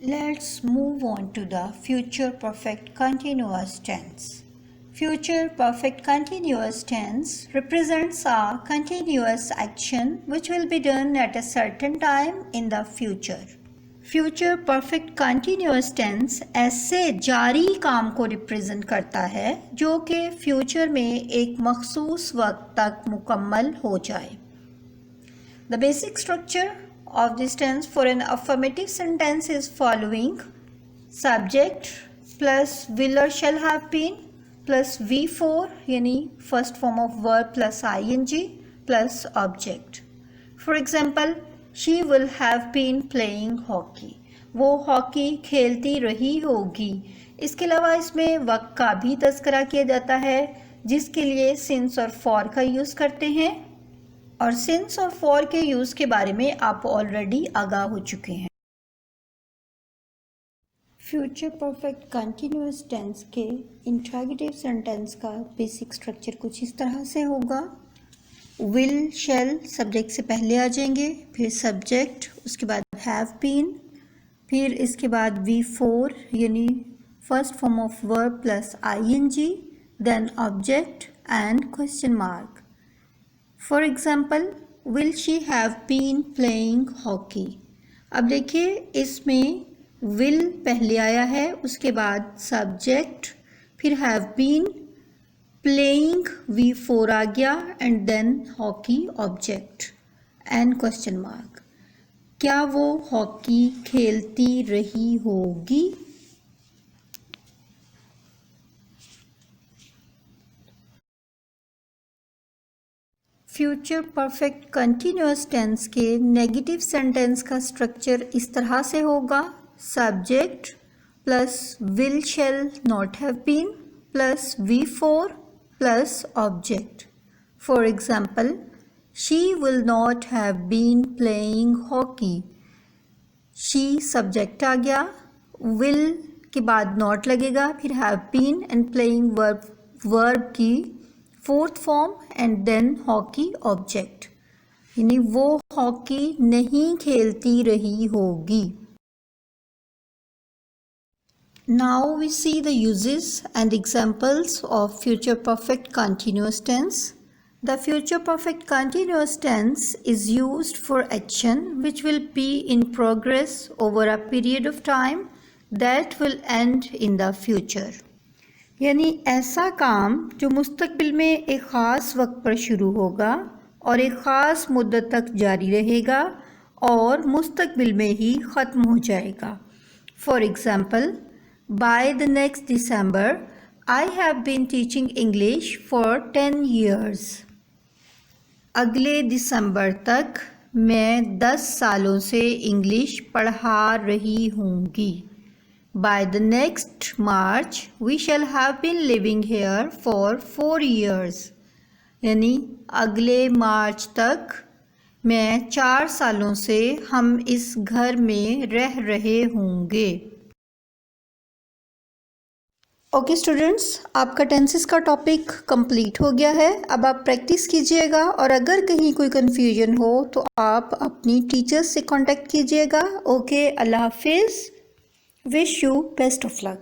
Let's move on to the future perfect continuous tense. Future perfect continuous tense represents a continuous action which will be done at a certain time in the future. Future perfect continuous tense ऐसे जारी काम को represent करता है जो कि future में एक मखसूस वक्त तक मुकम्मल हो जाए. The basic structure of this tense for an affirmative sentence is following: subject plus will or shall have been plus V4 यानी first form of verb plus ing plus object. For example, she will have been playing hockey. वो hockey खेलती रही होगी. इसके अलावा इसमें वक्त का भी तज़किरा किया जाता है जिसके लिए सिंस और फॉर का यूज़ करते हैं और सिंस और फॉर के यूज़ के बारे में आप ऑलरेडी आगाह हो चुके हैं. फ्यूचर परफेक्ट कंटिन्यूअस टेंस के इंट्रोगेटिव सेंटेंस का बेसिक स्ट्रक्चर कुछ इस तरह से होगा. विल शैल सब्जेक्ट से पहले आ जाएंगे, फिर सब्जेक्ट, उसके बाद हैव बीन, फिर इसके बाद V4 यानी first form of verb plus ing, then object and question mark. For example, will she have been playing hockey. अब देखिए इसमें विल पहले आया है, उसके बाद सब्जेक्ट, फिर हैव बीन, प्लेइंग V4 आ गया and then hockey object and question mark. क्या वो हॉकी खेलती रही होगी? फ्यूचर परफेक्ट कंटिन्यूअस टेंस के नेगेटिव सेंटेंस का स्ट्रक्चर इस तरह से होगा. Subject plus will shall not have been plus V4 plus object. For example, she will not have been playing hockey. She subject आ गया, विल के बाद नॉट लगेगा, फिर have been and playing verb की fourth form and then hockey object, यानी वो hockey नहीं खेलती रही होगी. Now we see the uses and examples of future perfect continuous tense. The future perfect continuous tense is used for action which will be in progress over a period of time that will end in the future. यानी ऐसा काम जो मुस्तकबिल में एक ख़ास वक्त पर शुरू होगा और एक ख़ास मुद्दत तक जारी रहेगा और मुस्तकबिल में ही ख़त्म हो जाएगा. For example, by the next December I have been teaching English for 10 years. अगले दिसंबर तक मैं 10 सालों से इंग्लिश पढ़ा रही हूँगी. By the next March, we shall have been living here for 4 years. यानी अगले मार्च तक मैं 4 सालों से हम इस घर में रह रहे होंगे. ओके स्टूडेंट्स, आपका टेंसेस का टॉपिक कंप्लीट हो गया है. अब आप प्रैक्टिस कीजिएगा और अगर कहीं कोई कन्फ्यूजन हो तो आप अपनी टीचर्स से कांटेक्ट कीजिएगा. ओके, अल्लाह हाफिज़. Wish you best of luck.